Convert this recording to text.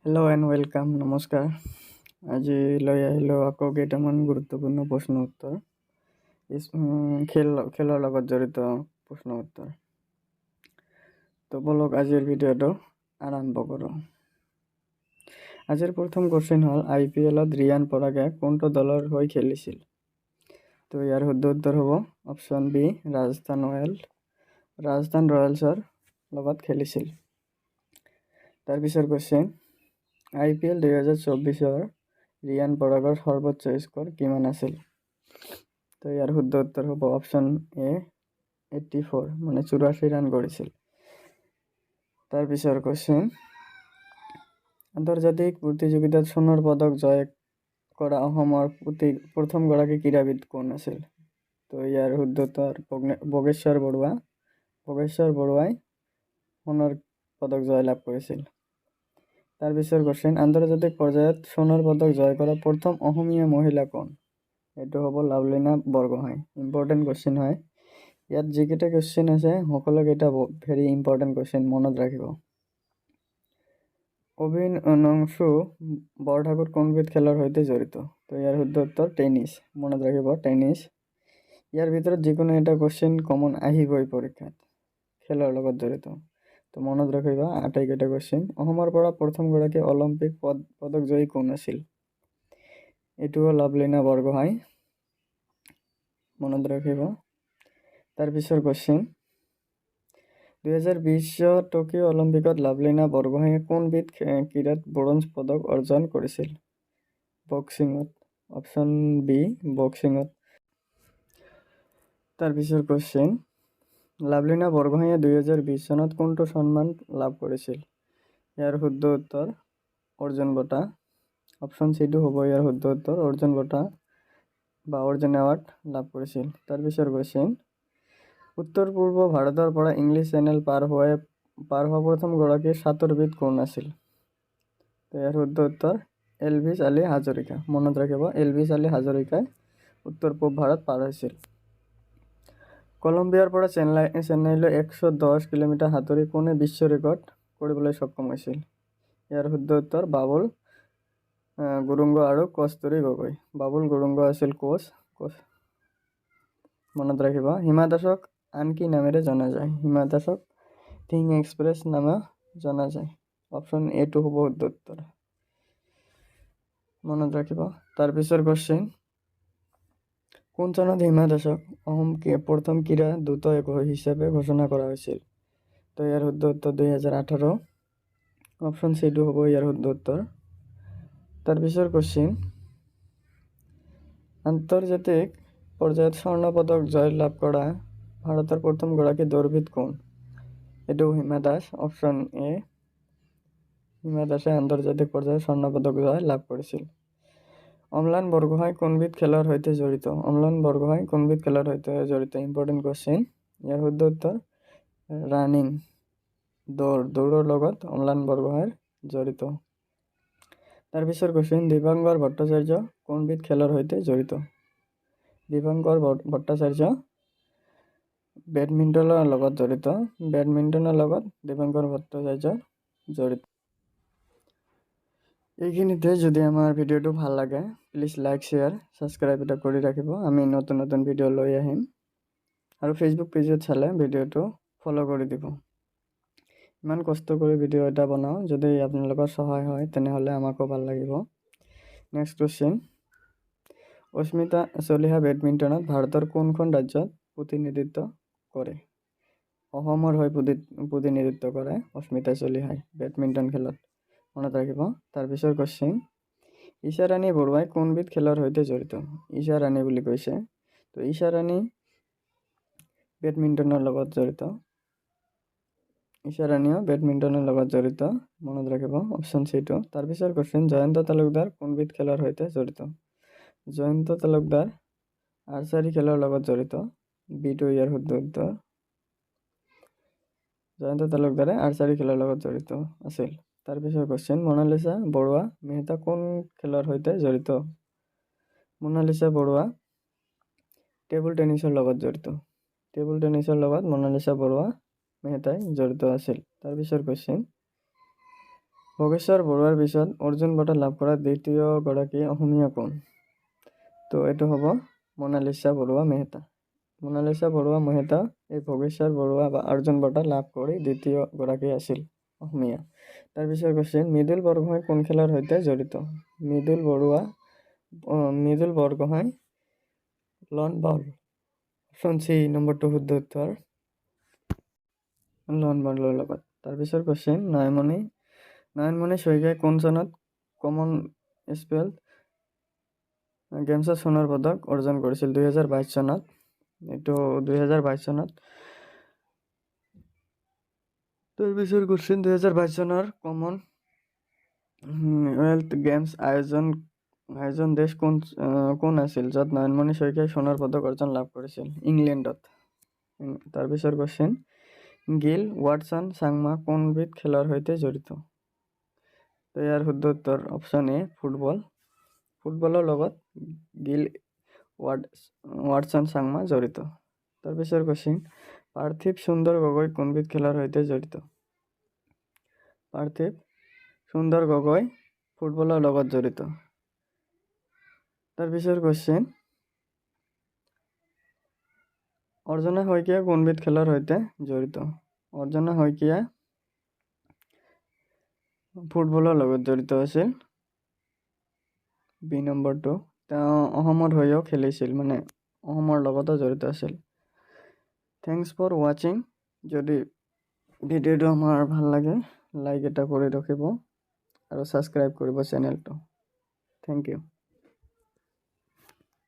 Hello' and welcome নমস্কাৰ। আজি লৈ আহিলোঁ আকৌ কেইটামান গুৰুত্বপূৰ্ণ প্ৰশ্ন উত্তৰ খেলৰ লগত জড়িত প্ৰশ্ন উত্তৰ। তো বলক আজিৰ ভিডিঅ'টো আৰম্ভ কৰোঁ। আজিৰ প্ৰথম কোৱেশ্চন হ'ল IPL-ত ৰিয়ান পৰাগে কোনটো দলৰ হৈ খেলিছিল? তো ইয়াৰ শুদ্ধ উত্তৰ হ'ব অপশ্যন বি ৰাজস্থান ৰয়েলছৰ লগত খেলিছিল। তাৰপিছৰ কোৱেশ্চন IPL 2024-ৰ ৰিয়ান পৰাগৰ সৰ্বোচ্চ স্ক'ৰ কিমান আছিল? তো ইয়াৰ শুদ্ধ উত্তৰ হ'ব অপশ্যন এ 84 মানে 84 ৰান কৰিছিল। তাৰপিছৰ কোৱেশ্চন আন্তৰ্জাতিক প্ৰতিযোগিতাত সোণৰ পদক জয় কৰা অসমৰ প্ৰথমগৰাকী ক্ৰীড়াবিদ কোন আছিল? তো ইয়াৰ শুদ্ধ উত্তৰ ভোগেশ্বৰ বৰুৱাই সোণৰ পদক জয় লাভ কৰিছিল। তাৰপিছৰ কোৱেশ্চন আন্তৰ্জাতিক পৰ্যায়ত সোণৰ পদক জয় কৰা প্ৰথম অসমীয়া মহিলা কোন? এইটো হ'ব লাভলীনা বৰগোহাঁই। ইম্পৰ্টেণ্ট কুৱেশ্চন হয়। ইয়াত যিকেইটা কুৱেশ্চন আছে সকলোকেইটা ভেৰি ইম্পৰ্টেণ্ট কুৱেশ্চন, মনত ৰাখিব। অভিনংশু বৰঠাকুৰ কোনবিধ খেলৰ সৈতে জড়িত? তো ইয়াৰ শুদ্ধ উত্তৰ টেনিছ। মনত ৰাখিব টেনিছ। ইয়াৰ ভিতৰত যিকোনো এটা কুৱেশ্চন কমন আহিবই পৰীক্ষাত খেলৰ লগত জড়িত। তো মনত ৰাখিবা আটাইকেইটা কুৱেশ্চন। অসমৰ পৰা প্ৰথমগৰাকী অলিম্পিক পদক জয়ী কোন আছিল? এইটো হ'ল লাভলীনা বৰগোহাঁই। মনত ৰাখিব। তাৰপিছৰ কুৱেশ্চন 2020 টকিঅ' অলিম্পিকত লাভলীনা বৰগোহাঁইয়ে কোনবিধ ক্ৰীড়াত ব্ৰঞ্জ পদক অৰ্জন কৰিছিল? বক্সিঙত। অপশ্যন বি বক্সিঙত। তাৰপিছৰ কুৱেশ্চন লাভলীনা বৰগোহাঁইয়ে 2020 চনত কোনটো সন্মান লাভ কৰিছিল? ইয়াৰ শুদ্ধ উত্তৰ অৰ্জুন বঁটা। অপশ্যন চিটো হ'ব ইয়াৰ শুদ্ধ উত্তৰ অৰ্জুন বঁটা বা অৰ্জুন এৱাৰ্ড লাভ কৰিছিল। তাৰপিছৰ কুৱেশ্চন উত্তৰ পূৰ্ব ভাৰতৰ পৰা ইংলিছ চেনেল পাৰ হোৱা প্ৰথমগৰাকী সাঁতোৰবিদ কোন আছিল? তো ইয়াৰ শুদ্ধ উত্তৰ এলভিছ আলী হাজৰিকা। মনত ৰাখিব এলভিছ আলী হাজৰিকাই উত্তৰ পূব ভাৰত পাৰ হৈছিল। কলম্বিয়াৰ পৰা চেন্নাইলৈ 110 কিলোমিটাৰ সাঁতুৰি কোনে বিশ্ব ৰেকৰ্ড কৰিবলৈ সক্ষম হৈছিল? ইয়াৰ শুদ্ধ উত্তৰ বাবুল গুৰুংগ আৰু কস্তুৰী গগৈ। বাবুল গুৰুংগ আছিল কোচ। মনত ৰাখিব হিমা দাসক আন কি নামেৰে জনা যায়? হিমা দাসক থিং এক্সপ্ৰেছ নামে জনা যায়। অপশ্যন এটো হ'ব শুদ্ধ উত্তৰ। মনত ৰাখিব। তাৰপিছৰ কুৱেশ্চন কোন চনত হিমা দাসক অসম প্ৰথম ক্ৰীড়া দূত হিচাপে ঘোষণা কৰা হৈছিল? তো ইয়াৰ শুদ্ধ উত্তৰ 2018। অপশ্যন চিটো হ'ব ইয়াৰ শুদ্ধ উত্তৰ। তাৰপিছৰ কুৱেশ্চন আন্তৰ্জাতিক পৰ্যায়ত স্বৰ্ণ পদক জয় লাভ কৰা ভাৰতৰ প্ৰথমগৰাকী দৌৰবিদ কোন? এইটো হিমা দাস। অপশ্যন এ হিমা দাসে আন্তৰ্জাতিক পৰ্যায়ত স্বৰ্ণ পদক জয় লাভ কৰিছিল। অম্লান বৰগোহাঁই কোনবিধ খেলৰ সৈতে জড়িত? Important question. ইয়াৰ শুদ্ধ উত্তৰ ৰানিং দৌৰৰ লগত অম্লান বৰগোহাঁইৰ জড়িত। তাৰপিছৰ কুৱেশ্চন দিবাংকৰ ভট্টাচাৰ্য কোনবিধ খেলৰ সৈতে জড়িত? দিবাংকৰ ভট্টাচাৰ্য বেডমিণ্টনৰ লগত জড়িত। দিবাংকৰ ভট্টাচাৰ্য জড়িত। এইখিনিতে যদি আমাৰ ভিডিঅ'টো ভাল লাগে প্লিজ লাইক শ্বেয়াৰ ছাবস্ক্ৰাইব এটা কৰি ৰাখিব। আমি নতুন নতুন ভিডিঅ' লৈ আহিম আৰু ফেচবুক পেজত চালে ভিডিঅ'টো ফ'ল' কৰি দিব। ইমান কষ্ট কৰি ভিডিঅ' এটা বনাওঁ, যদি আপোনালোকৰ সহায় হয় তেনেহ'লে আমাকো ভাল লাগিব। নেক্সট কুৱেশ্চন অস্মিতা চলিহা বেডমিণ্টনত ভাৰতৰ কোনখন ৰাজ্যত প্ৰতিনিধিত্ব কৰে? অসমৰ হৈ প্ৰতিনিধিত্ব কৰে অস্মিতা চলিহাই বেডমিণ্টন খেলত। মনত ৰাখিব। তাৰপিছৰ কুৱেশ্চন ঈশা ৰাণী বৰুৱাই কোনবিধ খেলৰ সৈতে জড়িত? ঈশা ৰাণী বুলি কৈছে, তো ঈশা ৰাণী বেডমিণ্টনৰ লগত জড়িত। ঈশা ৰাণীও বেডমিণ্টনৰ লগত জড়িত। মনত ৰাখিব অপশ্যন চিটো। তাৰপিছৰ কুৱেশ্চন জয়ন্ত তালুকদাৰ কোনবিধ খেলৰ সৈতে জড়িত? জয়ন্ত তালুকদাৰ আৰ্চাৰী খেলৰ লগত জড়িত। বিটো ইয়াৰ শুদ্ধ উত্তৰ। জয়ন্ত তালুকদাৰে আৰ্চাৰী খেলৰ লগত জড়িত আছিল। তাৰপিছৰ কুৱেশ্চন মনালিছা বৰুৱা মেহতা কোন খেলৰ সৈতে জড়িত? মনালিছা বৰুৱা টেবুল টেনিছৰ লগত জড়িত। টেবুল টেনিছৰ লগত মনালিছা বৰুৱা মেহতাই জড়িত আছিল। তাৰপিছৰ কুৱেশ্চন ভোগেশ্বৰ বৰুৱাৰ পিছত অৰ্জুন বঁটা লাভ কৰা দ্বিতীয়গৰাকী অসমীয়া কোন? তো এইটো হ'ব মনালিছা বৰুৱা মেহতা। মনালিছা বৰুৱা মেহতা এই ভোগেশ্বৰ বৰুৱা বা অৰ্জুন বঁটা লাভ কৰি দ্বিতীয়গৰাকী আছিল অসমীয়া। তাৰপিছত কুৱেশ্যন, মৃদুল বৰগোহাঁই কোন খেলৰ সৈতে জড়িত? মৃদুল বৰগোহাঁই লন বল। অপশ্যন চি নম্বৰটো শুদ্ধ উত্তৰ, লন বলৰ লগত। তাৰপিছত কুৱেশ্যন, নয়নমণি শইকীয়াই কোন চনত কমনৱেলথ গেমছত সোণৰ পদক অৰ্জন কৰিছিল? 2022 চনত। এইটো 2022 চনত। তাৰপিছত কুৱেশ্যন, 2022 চনৰ কমনৱেলথ গেমছ আয়োজন দেশ কোন আছিল য'ত নয়নমণি শইকীয়াই সোণৰ পদক অৰ্জন লাভ কৰিছিল? ইংলেণ্ডত। তাৰপিছত কুৱেশ্যন, গিল ৱাটছন চাংমা কোনবিধ খেলৰ সৈতে জড়িত? তো ইয়াৰ শুদ্ধ উত্তৰ অপশ্যন এ ফুটবল। ফুটবলৰ লগত গিল ৱাটছন চাংমা জড়িত। তাৰপিছত কুৱেশ্যন, পাৰ্থিৱ সুন্দৰ গগৈ কোনবিধ খেলৰ সৈতে জড়িত? পাৰ্থিৱ সুন্দৰ গগৈ ফুটবলৰ লগত জড়িত। তাৰপিছত কুৱেশ্যন, অৰ্জনা শইকীয়া কোনবিধ খেলৰ সৈতে জড়িত? অৰ্জনা শইকীয়া ফুটবলৰ লগত জড়িত আছিল। বি নম্বৰটো, তেওঁ অসমৰ হৈও খেলিছিল, মানে অসমৰ লগতো জড়িত আছিল। থেংকছ ফৰ ৱাচিং। যদি ভিডিঅ'টো আমাৰ ভাল লাগে লাইক এটা কৰি ৰাখিব আৰু ছাবস্ক্ৰাইব কৰিব চেনেলটো। Thank U.